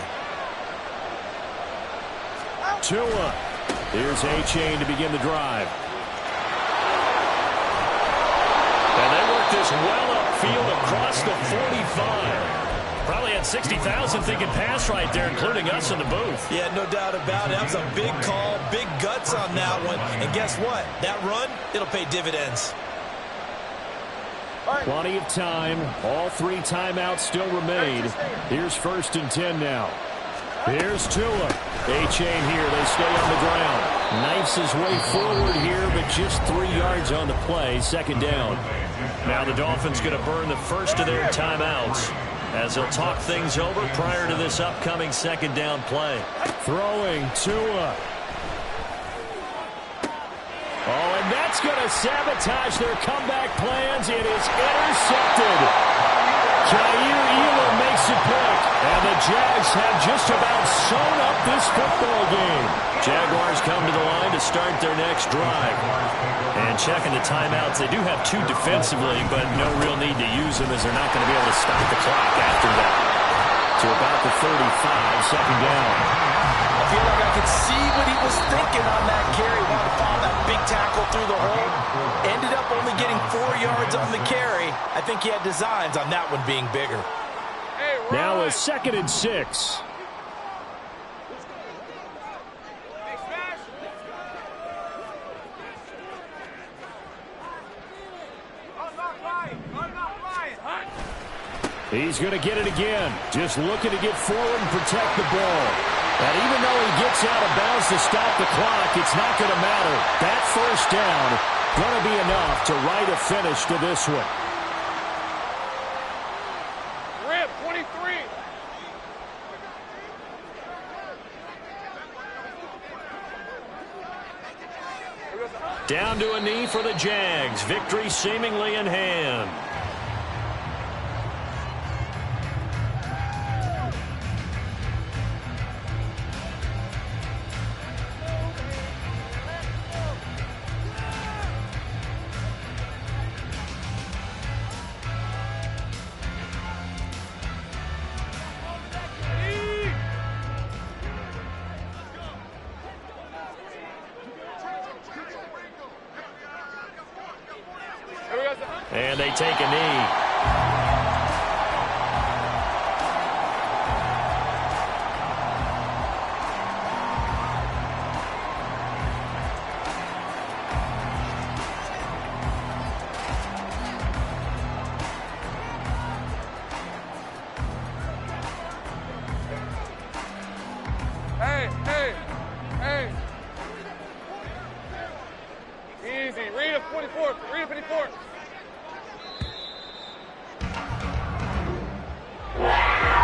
Tua. Here's A-Chain to begin the drive. And they work this well upfield across the 45. Probably had 60,000 thinking pass right there, including us in the booth. Yeah, no doubt about it. That was a big call, big guts on that one. And guess what? That run, it'll pay dividends. Plenty of time. All 3 timeouts still remain. Here's 1st and 10 now. Here's Tua. A-Chain here. They stay on the ground. Knifes his way forward here, but just 3 yards on the play. 2nd down. Now the Dolphins going to burn the first of their timeouts as they'll talk things over prior to this upcoming 2nd down play. Throwing Tua. Oh, and that's going to sabotage their comeback plans. It is intercepted. Jair Elam makes it pick. And the Jags have just about sewn up this football game. Jaguars come to the line to start their next drive. And checking the timeouts, they do have 2 defensively, but no real need to use them as they're not going to be able to stop the clock after that. To about the 35, 2nd down. I feel like I could see what he was thinking on that carry. Wanted to follow that big tackle through the hole. Ended up only getting 4 yards on the carry. I think he had designs on that one being bigger. Now a 2nd and 6. He's going to get it again. Just looking to get forward and protect the ball. And even though he gets out of bounds to stop the clock, it's not going to matter. That 1st down going to be enough to write a finish to this one. Rip, 23. Down to a knee for the Jags. Victory seemingly in hand. And they take a knee. Hey. Easy. Read a 24. Read a 54.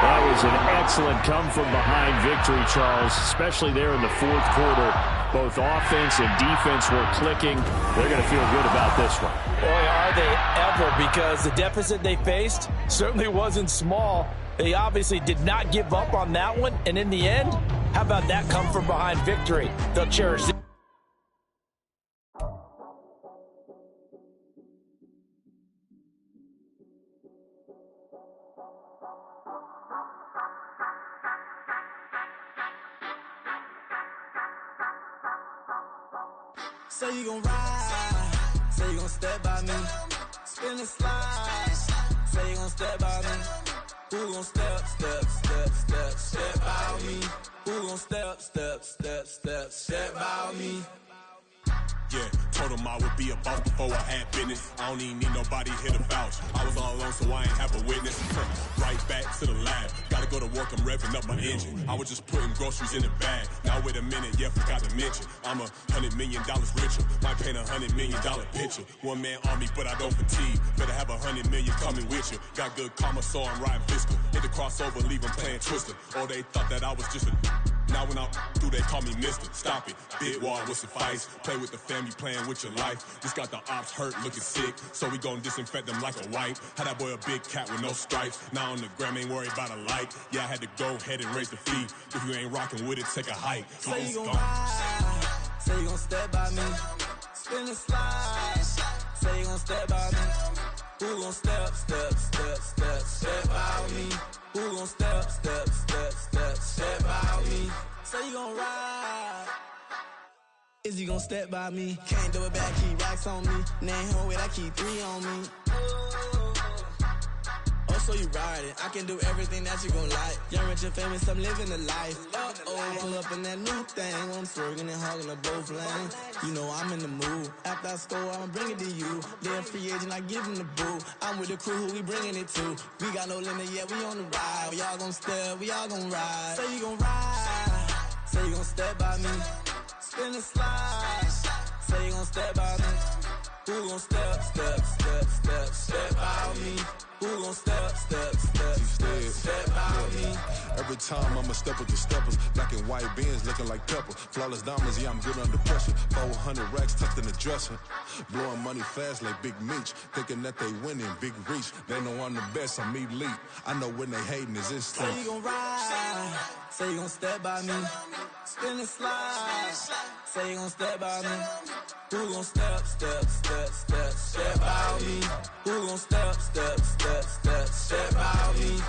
That was an excellent come-from-behind victory, Charles, especially there in the 4th quarter. Both offense and defense were clicking. They're going to feel good about this one. Boy, are they ever, because the deficit they faced certainly wasn't small. They obviously did not give up on that one, and in the end, how about that come-from-behind victory? They'll cherish it. Say you gon' ride, say you gon' step by me. Spin and slide, say you gon' step by me. Who gon' step by me? Who gon' step by me? Yeah, told him I would be a boss before I had business. I don't even need nobody here to vouch. I was all alone, so I ain't have a witness. Right back to the lab. Gotta go to work, I'm revving up my engine. I was just putting groceries in the bag. Now wait a minute, yeah, forgot to mention. I'm $100 million richer. Might paint $100 million picture. One man army, but I don't fatigue. Better have 100 million coming with you. Got good karma, so I'm riding fiscal. Hit the crossover, leave them playing Twister. Oh, they thought that I was just a... Now when I do, they call me Mister. Stop it. Big wall, what's the fight? Play with the family, playing with your life. Just got the ops hurt, looking sick. So we gon' disinfect them like a wipe. Had that boy a big cat with no stripes. Now on the gram, ain't worried about a light. Yeah, I had to go ahead and raise the fee. If you ain't rocking with it, take a hike. Say you gon' ride, say you gon' step by me. Spin and slide, say you gon' step by me. Who gon' step by me? Who gon' step by me? Say you gon' ride. Is he gon' step by me? Can't do it back, keep racks on me. Name home with I keep 3 on me. Oh, so you riding? I can do everything that you gon' like. Young, rich, and famous, I'm living the life. Uh-oh, pull up in that new thing. I'm swerving and hogging the both lanes. You know I'm in the mood. After I score, I'ma bring it to you. They're a free agent, I give them the boo. I'm with the crew, who we bringing it to. We got no limit, yeah, we on the ride. We all gon' step, we all gon' ride. Say you gon' ride, say you gon' step by me. Spin and slide, say you gon' step by me. Who gon' step by me? Who gon' step by me? Every time I'ma step with the steppers. Black and white beans looking like pepper. Flawless diamonds, yeah, I'm good under pressure. 400 racks tucked in the dresser. Blowing money fast like Big Meech. Thinking that they winning, big reach. They know I'm the best, I'm elite. I know when they hating is instant. Say you gon' ride, say you gon' step by me. Spin and slide, say you gon' step by me. Who gon' step by me? Who gon' step by me?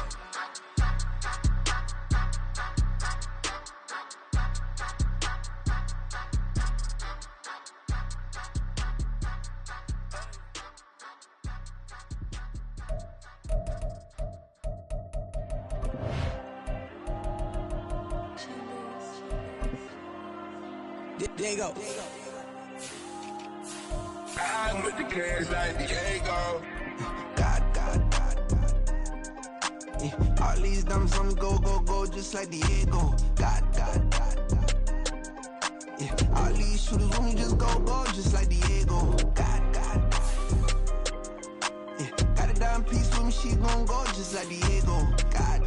There you go. I'm with the cash like Diego. God. Yeah. All these diamonds on me go, just like Diego. God. Yeah. All these shooters with me just go, just like Diego. God. Yeah. Got a dime piece with me, she gon' go just like Diego. God.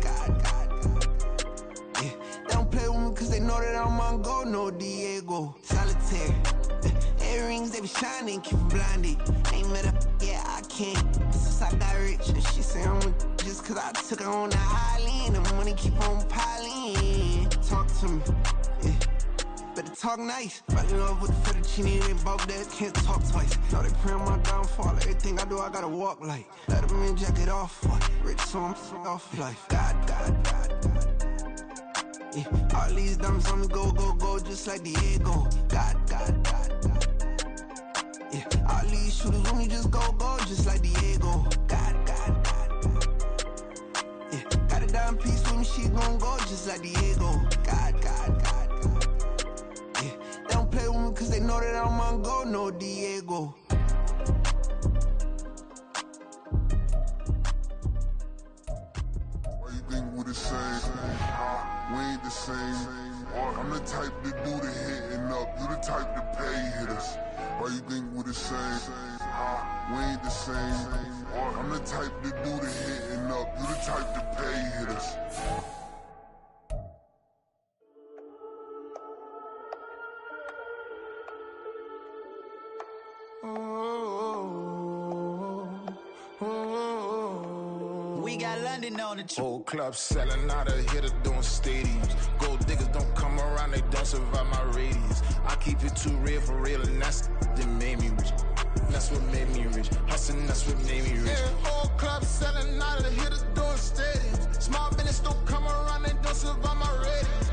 Yeah. They don't play with me cause they know that I'm on go, no Diego. Solitaire. Earrings, they be shining, keep them blinded. Ain't met up, yeah, I can't. Since I got rich, and she say I'm just cause I took her on the island. The money keep on piling. Talk to me, yeah. Better talk nice. Fucking up with the fettuccine, they both dead, can't talk twice. Know they pray on my downfall, everything I do, I gotta walk like. Let them in, jacket off, rich, so I'm off life. God. Yeah. All these diamonds on me go, just like Diego. God. Yeah. All these shooters with me just go, just like Diego. God. Yeah. Got a dime piece with me, she gon' go just like Diego. God. Yeah. They don't play with me cause they know that I'm on go, no Diego. Why you think we the same? We ain't the same. I'm the type to do the hitting up, you the type to pay hitters. Why you think we the same? We ain't the same. I'm the type to do the hitting up, you the type to pay hitters. We got London on the Whole club selling out of hitter doing stadiums. Gold diggers don't come around, they don't survive my radius. I keep it too real for real, and that's that made me rich. That's what made me rich. Hustling, that's what made me rich. Yeah, whole club selling out of hitters doing stadiums. Small business don't come around, they don't survive my radius.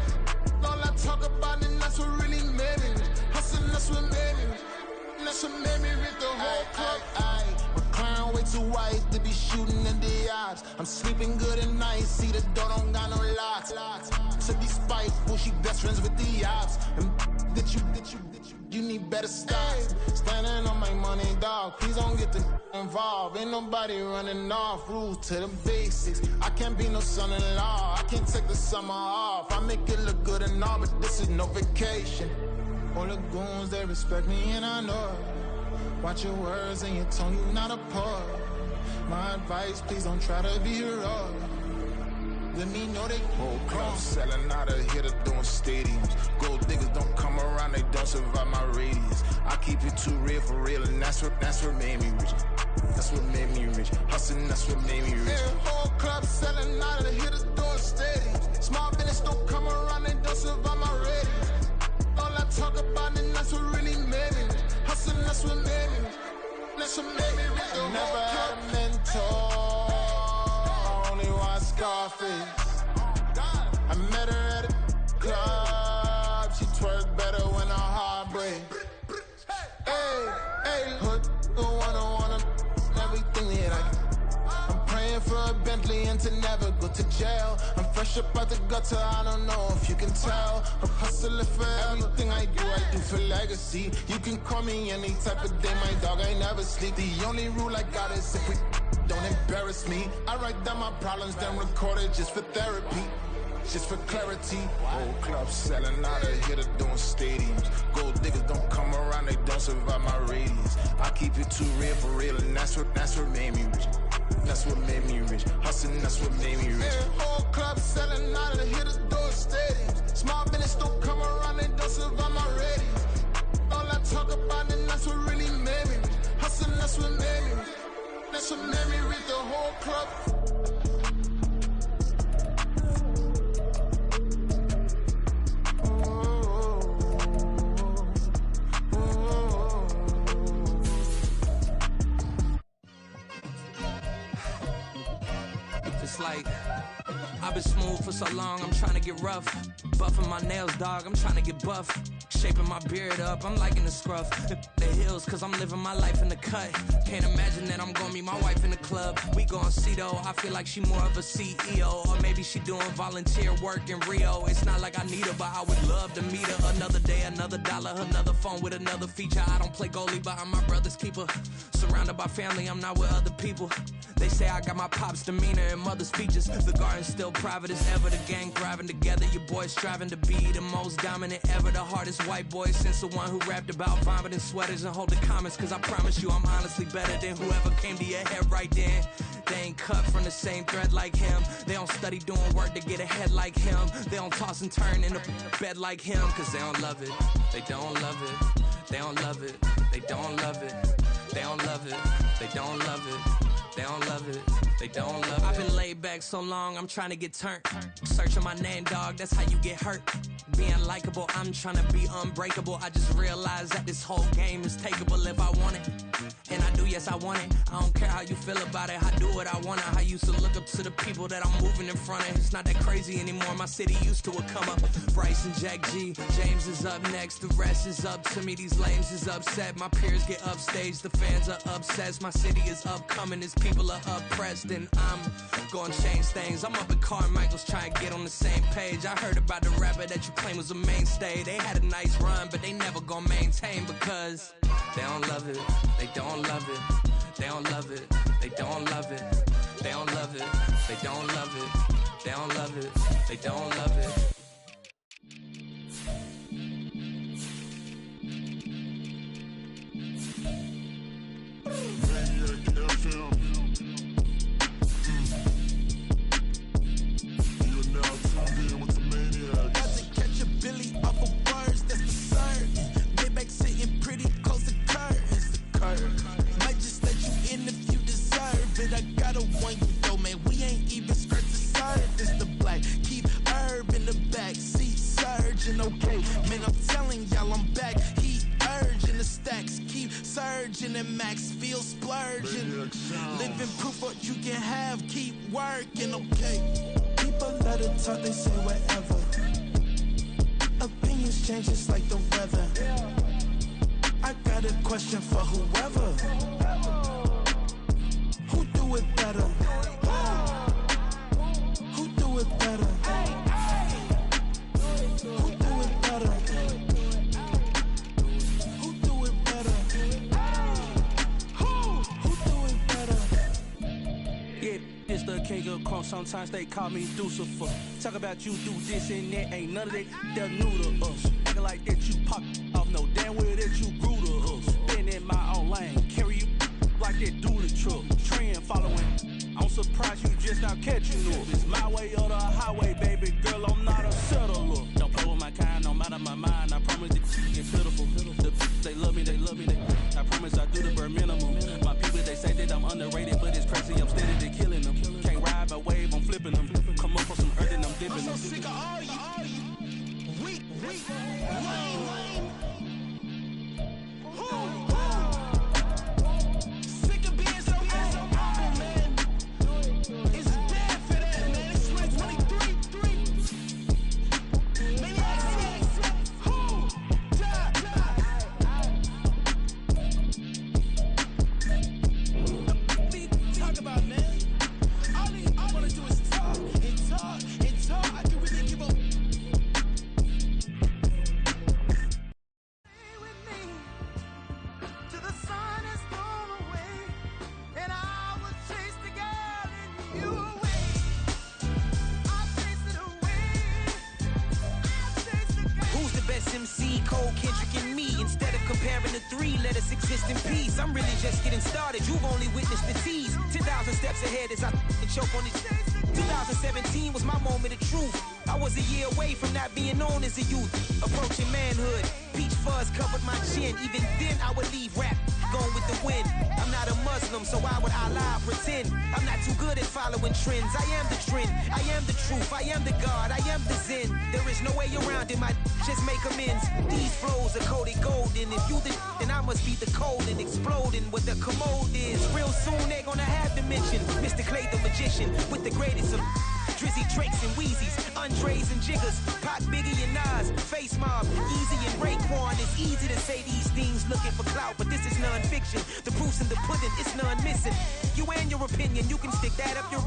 All I talk about, and that's what really made me rich. Hustling, that's what made me rich. That's what made me rip the whole club. McLaren way too white to be shooting in the eyes. I'm sleeping good at night, see the door don't got no locks. To be spiteful, she best friends with the ops. And you need better stop. Standing on my money, dog. Please don't get the involved. Ain't nobody running off. Rules to the basics. I can't be no son-in-law. I can't take the summer off. I make it look good and all, but this is no vacation. All the goons, they respect me and I know it. Watch your words and your tone, you not a poet. My advice, please don't try to be heroic. Let me know they whole club selling out of here to doing stadiums. Gold diggers don't come around, they don't survive my radius. I keep it too real for real, and that's what made me rich. That's what made me rich. Hustling, that's what made me rich. Yeah, whole club selling out of here to doing stadiums. Small business don't come around, they don't survive my radius. All I talk about, and that's what really made me rich. Hustling, that's what made me rich. That's what made me rich. I never had a mentor. Scarface. I met her at a club. She twerk better when her heart breaks. Hey, hood, the one I wanna everything that I can. I'm praying for a Bentley and to never go to jail. I'm fresh up out the gutter, I don't know if you can tell. I'm hustling for everything I do for legacy. You can call me any type of day, my dog, I never sleep. The only rule I got is if we don't embarrass me. I write down my problems, then record it just for therapy, just for clarity. Whole club selling out of here to doing stadiums. Gold diggers don't come around, they don't survive my radius. I keep it too real for real, and that's what made me rich. That's what made me rich. Hustling, that's what made me rich. Yeah, whole club selling out of here to doing stadiums. Small business don't come around, they don't survive my radius. All I talk about, and that's what really made me rich. Hustling, that's what made me rich. That's what made me read the whole club. Just like I've been smooth for so long, I'm trying to get rough. Buffing my nails, dog, I'm trying to get buff. Shaping my beard up, I'm liking the scruff. The hills, cause I'm living my life in the cut. Can't imagine that I'm gonna meet my wife in the club. We gon' see though, I feel like she more of a CEO. Or maybe she doing volunteer work in Rio. It's not like I need her, but I would love to meet her. Another day, another dollar, another phone with another feature. I don't play goalie, but I'm my brother's keeper. Surrounded by family, I'm not with other people. They say I got my pop's demeanor and mother's features. The garden's still private as ever. The gang thriving together. Your boys striving to be the most dominant ever. The hardest white boy since the one who rapped about vomiting sweaters and holding comments. Cause I promise you I'm honestly better than whoever came to your head right then. They ain't cut from the same thread like him. They don't study doing work to get ahead like him. They don't toss and turn in the bed like him. Cause they don't love it. They don't love it. They don't love it. They don't love it. They don't love it. They don't love it. They don't love it, they don't love it. I've been laid back so long, I'm trying to get turned. Searching my name, dog, that's how you get hurt. Being likable, I'm trying to be unbreakable. I just realized that this whole game is takeable if I want it. And I do, yes, I want it. I don't care how you feel about it, I do what I want it. I used to look up to the people that I'm moving in front of. It's not that crazy anymore, my city used to come up. Bryce and Jack G, James is up next. The rest is up to me, these lames is upset. My peers get upstage, the fans are obsessed. My city is upcoming, its people are oppressed. And I'm gonna change things. I'm up at Carmichael's trying to get on the same page. I heard about the rapper that you claim was a mainstay. They had a nice run, but they never gonna maintain because they don't love it, they don't love it, they don't love it, they don't love it, they don't love it, they don't love it, they don't love it, they don't love it. Okay, man, I'm telling y'all I'm back. Heat urging, the stacks keep surging, and max feel splurging. Living proof what you can have, keep working, okay. People let it talk, they say whatever. Opinions change just like the weather. I got got a question for whoever. Who do it better? Who do it better? Who do it better? Who do it better? Who do it better? Yeah, it's the king of crunk. Sometimes they call me Lucifer. Talk about you do this and that. Ain't none of that. They're new to us. Acting like that you pop off. No damn well that you grew to us. Been in my own lane. Carry you like that dually truck. Trend following. I'm surprised you just not catching up. It's my way or the highway, baby girl. I'm not a settler. Don't play with my kind, no matter my mind. I promise it's pitiful. They love me, they love me. I promise I do the bare minimum. My people, they say that I'm underrated, but it's crazy. I'm steady to killing them. Can't ride my wave, I'm flipping them. Come up for some earth and I'm dipping them. I'm so sick of all you. Weak, lame. Sick of being so humble, man. It's dead for that, man. It's 2023. Maniacs, who? Talk about, man. All I wanna do is talk and talk and talk. I can really give up. MC, Cole, Kendrick, and me. Instead of comparing the three, let us exist in peace. I'm really just getting started. You've only witnessed the tease. 10,000 steps ahead as I choke on it. 2017 was my moment of truth. I was a year away from not being known as a youth. Approaching manhood. Peach fuzz covered my chin. Even then, I would leave rap going with the wind. I'm not a Muslim, so why would I lie or pretend? I'm not too good at following trends. I am the trend. I am the truth. I am the God. I am the Zen. There is no way around it. My just make amends. These flows are coated golden. If you the then I must be the cold and exploding what the commode is. Real soon they gonna have to mention Mr. Clay the magician with the greatest of Drizzy, Drakes, and Wheezies, Andres and Jiggers, Pac, Biggie, and Nas, Face Mob, Easy and Raekwon. It's easy to say these things looking for clout, but this is non-fiction. The proof's in the pudding, it's none missing. You and your opinion, you can stick that up your...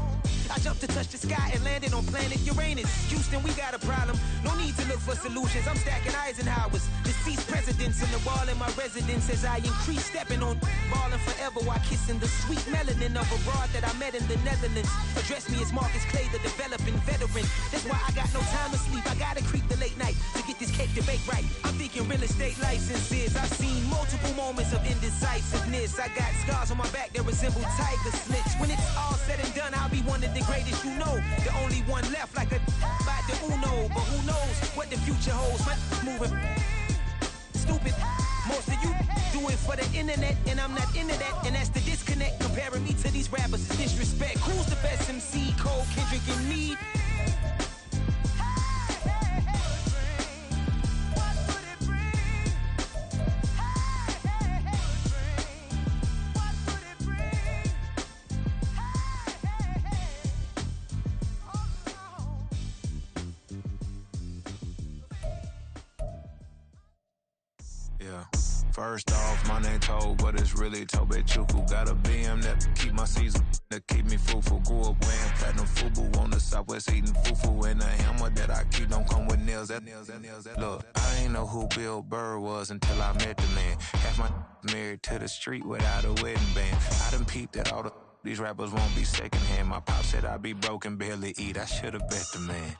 I jumped to touch the sky and landed on planet Uranus. Houston, we got a problem. No need to look for solutions. I'm stacking Eisenhowers. Deceased presidents in the wall in my residence as I increase stepping on ballin' forever while kissing the sweet melanin of a broad that I met in the Netherlands. Address me as Marcus Clay, the developing veteran. That's why I got no time to sleep. I gotta creep the late night to get this cake to bake right. I'm thinking real estate licenses. I've seen multiple moments of indecisiveness. I got scars on my back that resemble tiger slits. When it's all said and done, I'll be one of the greatest you know. The only one left like a by the Uno. But who knows what the future holds. My moving stupid. Most of you do it for the internet, and I'm not into that. And that's the disconnect. Comparing me to these rappers is disrespect. Who's the best MC? Cole, Kendrick, and me? First off, my name Toad, but it's really Tobe Chuku. Got a BM that keep my season, that keep me fruitful. Grew up wearing platinum FUBU on the Southwest eating fufu. And the hammer that I keep don't come with nails. Look, I ain't know who Bill Burr was until I met the man. Half my married to the street without a wedding band. I done peeped at all these rappers won't be secondhand. My pop said I'd be broke and barely eat. I should've bet the man.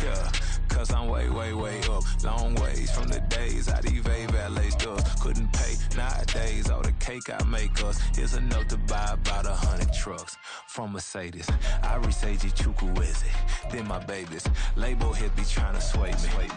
Yeah, cause I'm way up, long ways from the days I eBay valet stuff. Couldn't pay nowadays, all the cake I make us is enough to buy about 100 trucks from Mercedes. I resage Chukwueze, then my babies. Label hit be trying to sway me.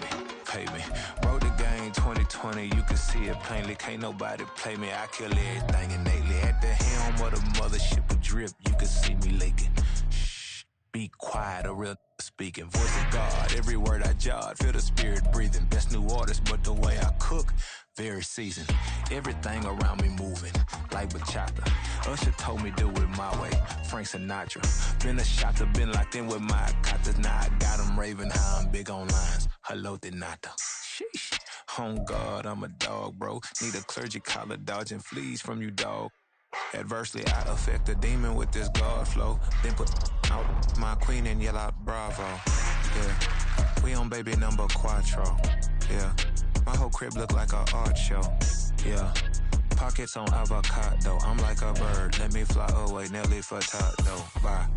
Pay me. Wrote the game 2020, you can see it plainly. Can't nobody play me, I kill everything innately. At the helm of the mothership of drip, you can see me leaking. Shh, be quiet, a real speaking. Voice of God, every word I jot, feel the spirit breathing. Best new artist, but the way I cook, very seasoned. Everything around me moving, like bachata. Usher told me do it my way, Frank Sinatra. Been a shotter, been locked in with my katas. Now I got them raving how I'm big on lines. Hello, Denata. Sheesh. On God, I'm a dog, bro. Need a clergy collar dodging fleas from you, dog. Adversely, I affect the demon with this God flow. Then put out my queen and yell out bravo. Yeah, we on baby number quattro. Yeah, my whole crib look like a art show. Yeah, pockets on avocado. I'm like a bird. Let me fly away, Nelly Furtado. Bye.